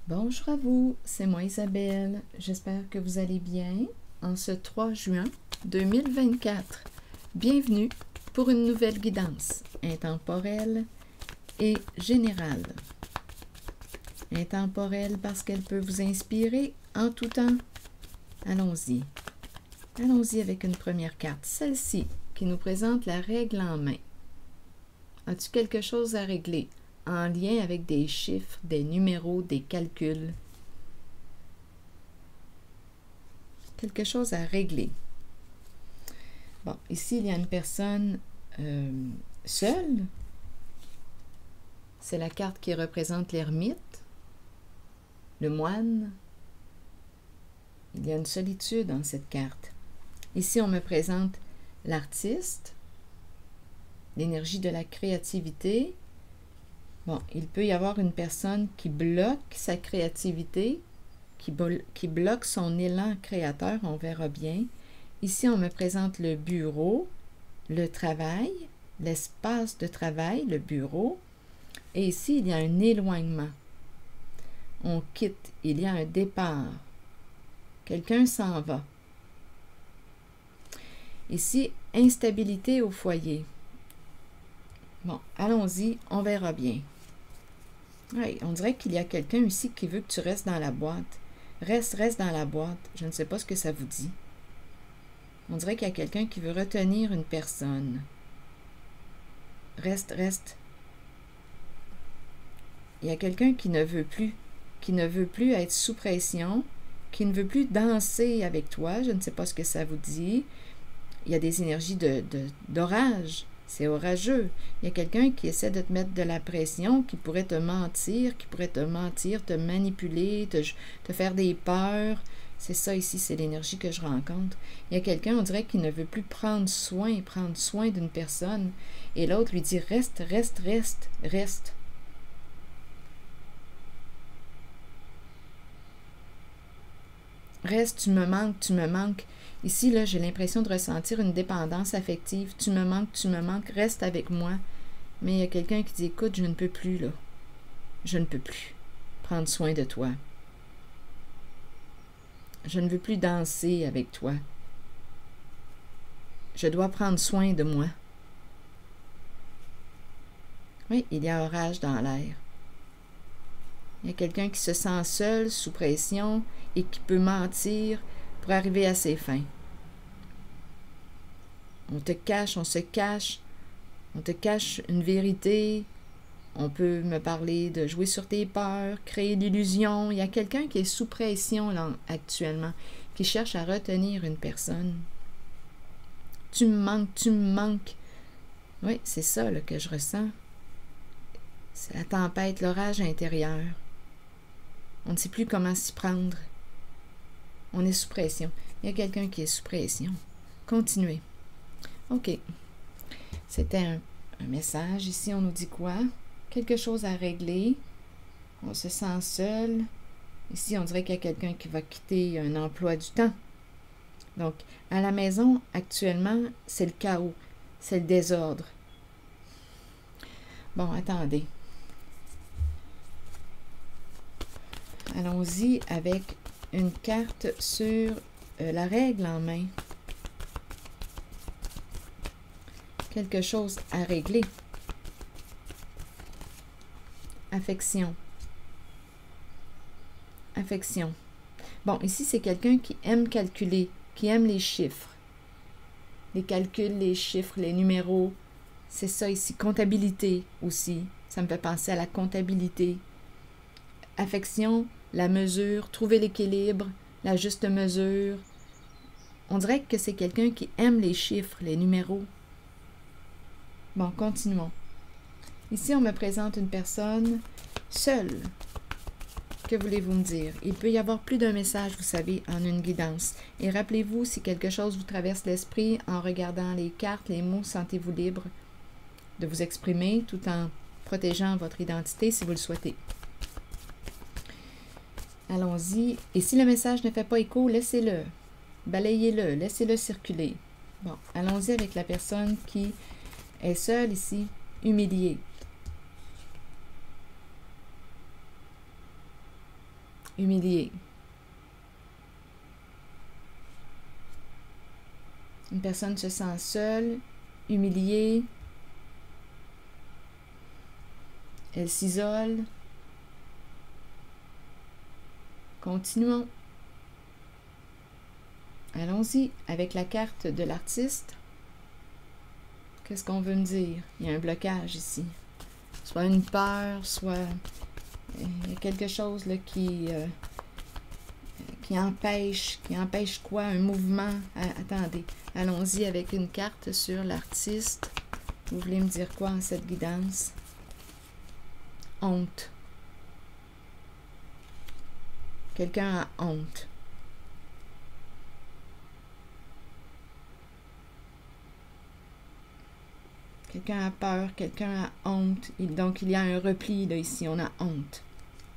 Bonjour à vous, c'est moi Isabelle. J'espère que vous allez bien en ce 3 juin 2024. Bienvenue pour une nouvelle guidance intemporelle et générale. Intemporelle parce qu'elle peut vous inspirer en tout temps. Allons-y. Allons-y avec une première carte, celle-ci, qui nous présente la règle en main. As-tu quelque chose à régler en lien avec des chiffres, des numéros, des calculs? Quelque chose à régler. Bon, ici, il y a une personne seule. C'est la carte qui représente l'ermite, le moine. Il y a une solitude dans cette carte. Ici, on me présente l'artiste, l'énergie de la créativité. Bon, il peut y avoir une personne qui bloque sa créativité, qui bloque son élan créateur, on verra bien. Ici, on me présente le bureau, le travail, l'espace de travail, le bureau. Et ici, il y a un éloignement. On quitte, il y a un départ. Quelqu'un s'en va. Ici, instabilité au foyer. Bon, allons-y, on verra bien. Oui, on dirait qu'il y a quelqu'un ici qui veut que tu restes dans la boîte. Reste dans la boîte. Je ne sais pas ce que ça vous dit. On dirait qu'il y a quelqu'un qui veut retenir une personne. Reste. Il y a quelqu'un qui ne veut plus être sous pression, qui ne veut plus danser avec toi. Je ne sais pas ce que ça vous dit. Il y a des énergies d'orage. C'est orageux. Il y a quelqu'un qui essaie de te mettre de la pression, qui pourrait te mentir, te manipuler, te faire des peurs. C'est ça ici, c'est l'énergie que je rencontre. Il y a quelqu'un, on dirait, qui ne veut plus prendre soin d'une personne. Et l'autre lui dit, reste. Reste, tu me manques. Ici, là, j'ai l'impression de ressentir une dépendance affective. Tu me manques, reste avec moi. Mais il y a quelqu'un qui dit, écoute, je ne peux plus, là. Je ne peux plus prendre soin de toi. Je ne veux plus danser avec toi. Je dois prendre soin de moi. Oui, il y a orage dans l'air. Il y a quelqu'un qui se sent seul, sous pression, et qui peut mentir pour arriver à ses fins. On te cache, on se cache, on te cache une vérité. On peut me parler de jouer sur tes peurs, créer l'illusion. Il y a quelqu'un qui est sous pression là, actuellement, qui cherche à retenir une personne. Tu me manques. Oui, c'est ça là, que je ressens. C'est la tempête, l'orage intérieur. On ne sait plus comment s'y prendre. On est sous pression. Il y a quelqu'un qui est sous pression. Continuez. OK. C'était un message. Ici, on nous dit quoi? Quelque chose à régler. On se sent seul. Ici, on dirait qu'il y a quelqu'un qui va quitter un emploi du temps. Donc, à la maison, actuellement, c'est le chaos. C'est le désordre. Bon, attendez. Allons-y avec une carte sur la règle en main. Quelque chose à régler. Affection. Bon, ici, c'est quelqu'un qui aime calculer, qui aime les chiffres. Les calculs, les chiffres, les numéros. C'est ça ici. Comptabilité aussi. Ça me fait penser à la comptabilité. Affection, la mesure, trouver l'équilibre, la juste mesure. On dirait que c'est quelqu'un qui aime les chiffres, les numéros. Bon, continuons. Ici, on me présente une personne seule. Que voulez-vous me dire? Il peut y avoir plus d'un message, vous savez, en une guidance. Et rappelez-vous, si quelque chose vous traverse l'esprit, en regardant les cartes, les mots, sentez-vous libre de vous exprimer tout en protégeant votre identité si vous le souhaitez. Allons-y. Et si le message ne fait pas écho, laissez-le. Balayez-le, laissez-le circuler. Bon, allons-y avec la personne qui est seule ici, humiliée. humilié. Une personne se sent seule, humiliée, elle s'isole. Continuons. Allons-y avec la carte de l'artiste. Qu'est-ce qu'on veut me dire? Il y a un blocage ici. Soit une peur, soit il y a quelque chose là, qui empêche quoi? Un mouvement. Attendez, allons-y avec une carte sur l'artiste. Vous voulez me dire quoi en cette guidance? Honte. Quelqu'un a honte. Quelqu'un a peur, quelqu'un a honte. Donc, il y a un repli, là, ici. On a honte.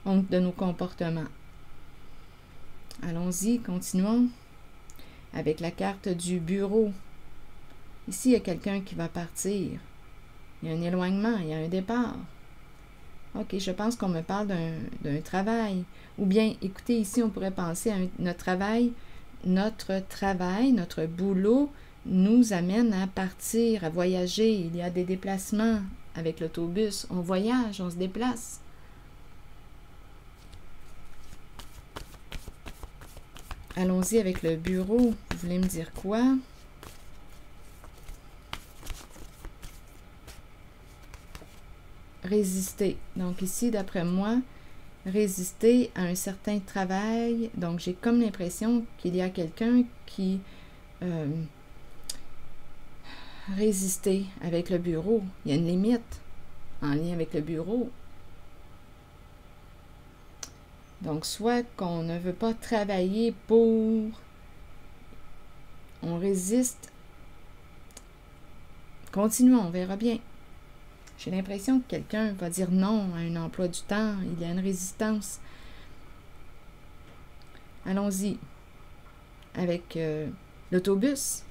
Honte de nos comportements. Allons-y, continuons. Avec la carte du bureau. Ici, il y a quelqu'un qui va partir. Il y a un éloignement, il y a un départ. OK, je pense qu'on me parle d'un travail. Ou bien, écoutez, ici, on pourrait penser à notre travail. Notre boulot nous amène à partir, à voyager. Il y a des déplacements avec l'autobus. On voyage, on se déplace. Allons-y avec le bureau. Vous voulez me dire quoi? Résister. Donc ici, d'après moi, résister à un certain travail. Donc j'ai comme l'impression qu'il y a quelqu'un qui résister avec le bureau. Il y a une limite en lien avec le bureau. Donc, soit qu'on ne veut pas travailler pour... On résiste. Continuons, on verra bien. J'ai l'impression que quelqu'un va dire non à un emploi du temps. Il y a une résistance. Allons-y avec l'autobus.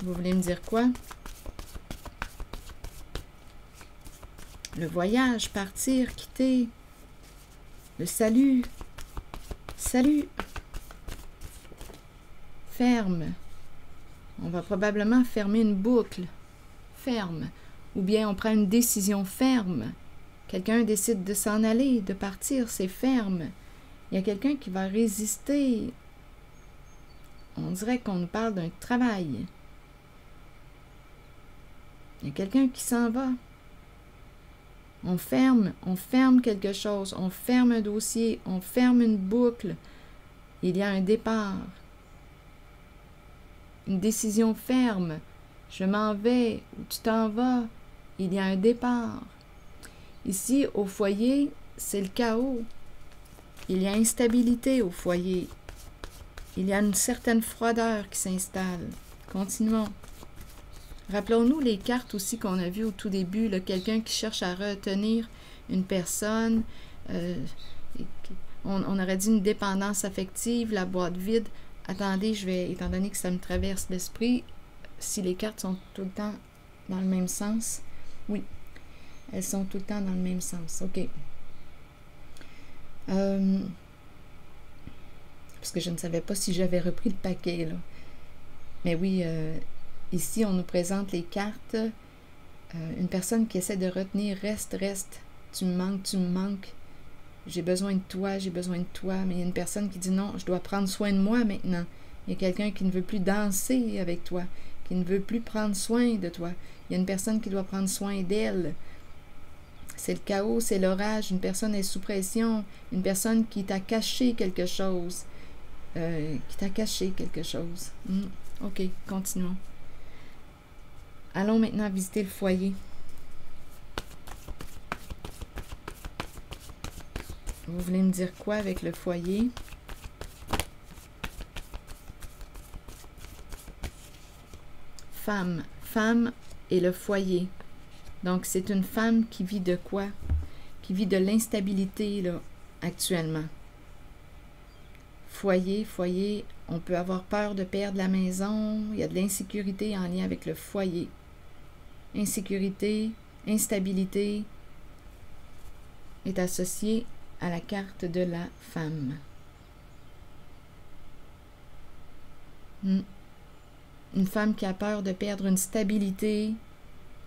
Vous voulez me dire quoi? Le voyage, partir, quitter. Le salut. Salut. Ferme. On va probablement fermer une boucle. Ferme. Ou bien on prend une décision ferme. Quelqu'un décide de s'en aller, de partir, c'est ferme. Il y a quelqu'un qui va résister. On dirait qu'on nous parle d'un travail. Il y a quelqu'un qui s'en va. On ferme quelque chose, on ferme un dossier, on ferme une boucle. Il y a un départ. Une décision ferme. Je m'en vais ou tu t'en vas. Il y a un départ. Ici, au foyer, c'est le chaos. Il y a instabilité au foyer. Il y a une certaine froideur qui s'installe. Continuons. Rappelons-nous les cartes aussi qu'on a vues au tout début, quelqu'un qui cherche à retenir une personne. On aurait dit une dépendance affective, la boîte vide. Attendez, étant donné que ça me traverse l'esprit, si les cartes sont tout le temps dans le même sens, oui, elles sont tout le temps dans le même sens. OK. Parce que je ne savais pas si j'avais repris le paquet, là. Mais oui, ici, on nous présente les cartes. Une personne qui essaie de retenir, reste, tu me manques. J'ai besoin de toi. Mais il y a une personne qui dit non, je dois prendre soin de moi maintenant. Il y a quelqu'un qui ne veut plus danser avec toi, qui ne veut plus prendre soin de toi. Il y a une personne qui doit prendre soin d'elle. C'est le chaos, c'est l'orage. Une personne est sous pression. Une personne qui t'a caché quelque chose. OK, continuons. Allons maintenant visiter le foyer. Vous voulez me dire quoi avec le foyer? Femme et le foyer. Donc, c'est une femme qui vit de quoi? Qui vit de l'instabilité, là, actuellement. Foyer, on peut avoir peur de perdre la maison. Il y a de l'insécurité en lien avec le foyer. Insécurité, instabilité est associée à la carte de la femme. Une femme qui a peur de perdre une stabilité.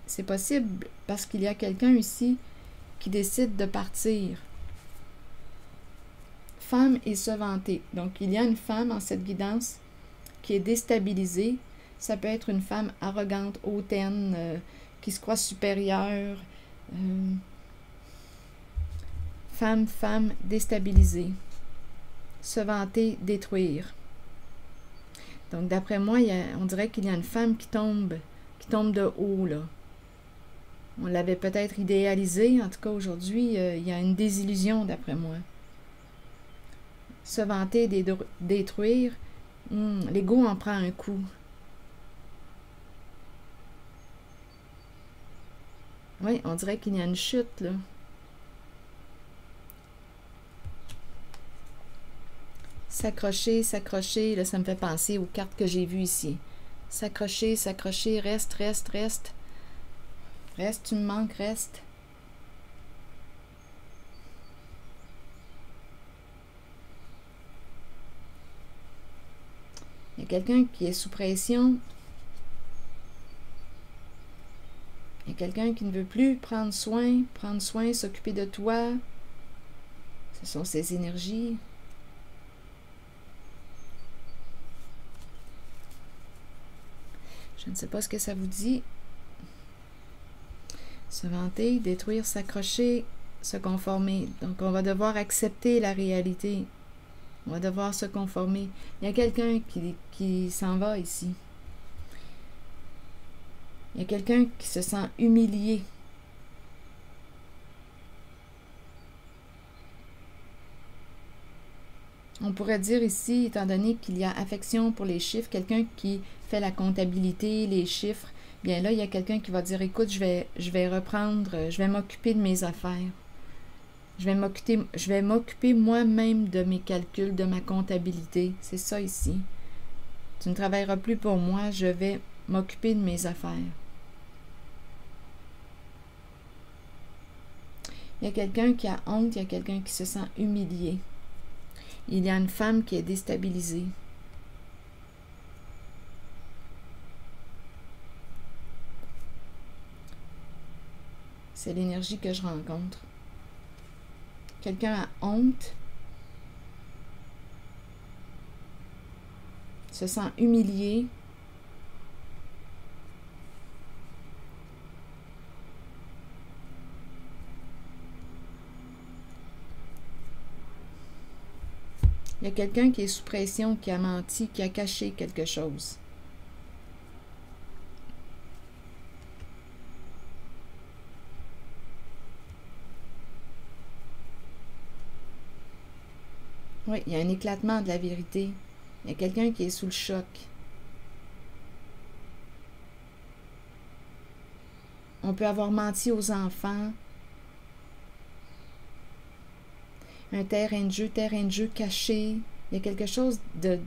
C'est possible parce qu'il y a quelqu'un ici qui décide de partir. Femme et se vanter. Donc, il y a une femme en cette guidance qui est déstabilisée. Ça peut être une femme arrogante, hautaine, qui se croit supérieure. Femme déstabilisée. Se vanter, détruire. Donc, d'après moi, on dirait qu'il y a une femme qui tombe de haut, là. On l'avait peut-être idéalisée. En tout cas, aujourd'hui, il y a une désillusion, d'après moi. Se vanter, détruire, l'ego en prend un coup. Oui, on dirait qu'il y a une chute, là. S'accrocher, s'accrocher, là, ça me fait penser aux cartes que j'ai vues ici. S'accrocher, s'accrocher, reste. Reste, tu me manques, reste. Il y a quelqu'un qui est sous pression. Il y a quelqu'un qui ne veut plus prendre soin, s'occuper de toi. Ce sont ces énergies. Je ne sais pas ce que ça vous dit. Se vanter, détruire, s'accrocher, se conformer. Donc, on va devoir accepter la réalité. On va devoir se conformer. Il y a quelqu'un qui s'en va ici. Il y a quelqu'un qui se sent humilié. On pourrait dire ici, étant donné qu'il y a affection pour les chiffres, quelqu'un qui fait la comptabilité, les chiffres, bien là, il y a quelqu'un qui va dire, écoute, je vais reprendre, je vais m'occuper de mes affaires. Je vais m'occuper moi-même de mes calculs, de ma comptabilité. C'est ça ici. Tu ne travailleras plus pour moi, je vais m'occuper de mes affaires. Il y a quelqu'un qui a honte, il y a quelqu'un qui se sent humilié. Il y a une femme qui est déstabilisée. C'est l'énergie que je rencontre. Quelqu'un a honte, se sent humilié. Il y a quelqu'un qui est sous pression, qui a menti, qui a caché quelque chose. Oui, il y a un éclatement de la vérité. Il y a quelqu'un qui est sous le choc. On peut avoir menti aux enfants. Un terrain de jeu caché. Il y a quelque chose de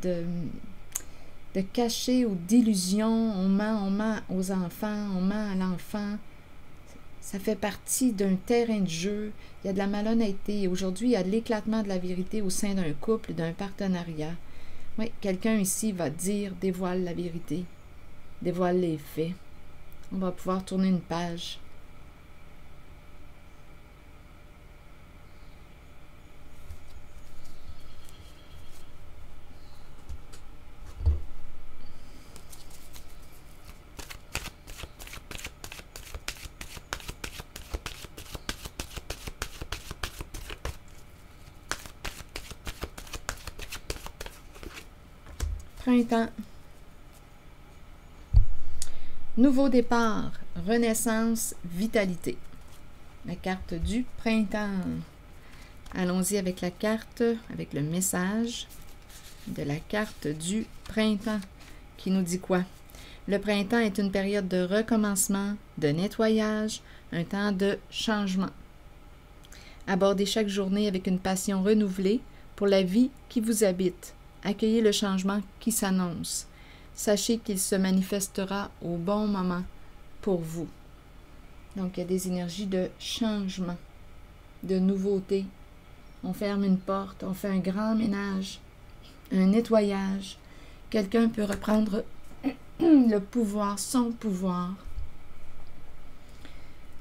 caché ou d'illusion. On ment aux enfants, on ment à l'enfant. Ça fait partie d'un terrain de jeu. Il y a de la malhonnêteté. Aujourd'hui, il y a de l'éclatement de la vérité au sein d'un couple, d'un partenariat. Oui, quelqu'un ici va dire, dévoile la vérité, dévoile les faits. On va pouvoir tourner une page. Printemps. Nouveau départ, renaissance, vitalité. La carte du printemps. Allons-y avec la carte, avec le message de la carte du printemps qui nous dit quoi? Le printemps est une période de recommencement, de nettoyage, un temps de changement. Abordez chaque journée avec une passion renouvelée pour la vie qui vous habite. Accueillez le changement qui s'annonce. Sachez qu'il se manifestera au bon moment pour vous. Donc, il y a des énergies de changement, de nouveauté. On ferme une porte, on fait un grand ménage, un nettoyage. Quelqu'un peut reprendre le pouvoir, son pouvoir.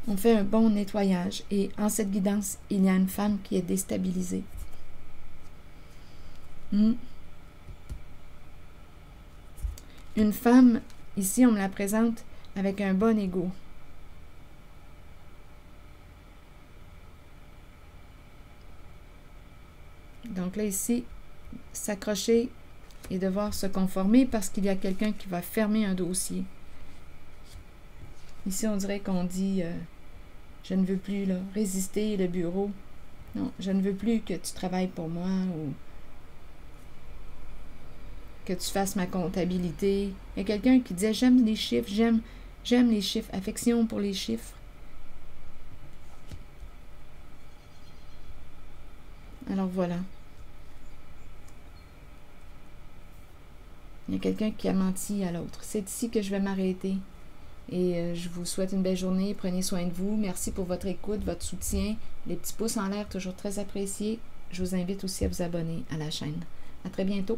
On fait un bon nettoyage et en cette guidance, il y a une femme qui est déstabilisée. Une femme, ici on me la présente avec un bon ego. Donc là ici, s'accrocher et devoir se conformer parce qu'il y a quelqu'un qui va fermer un dossier. Ici on dirait qu'on dit je ne veux plus là, résister le bureau. Non, je ne veux plus que tu travailles pour moi ou que tu fasses ma comptabilité. Il y a quelqu'un qui disait j'aime les chiffres, j'aime les chiffres, affection pour les chiffres. Alors voilà. Il y a quelqu'un qui a menti à l'autre. C'est ici que je vais m'arrêter. Et je vous souhaite une belle journée. Prenez soin de vous. Merci pour votre écoute, votre soutien. Les petits pouces en l'air, toujours très appréciés. Je vous invite aussi à vous abonner à la chaîne. À très bientôt.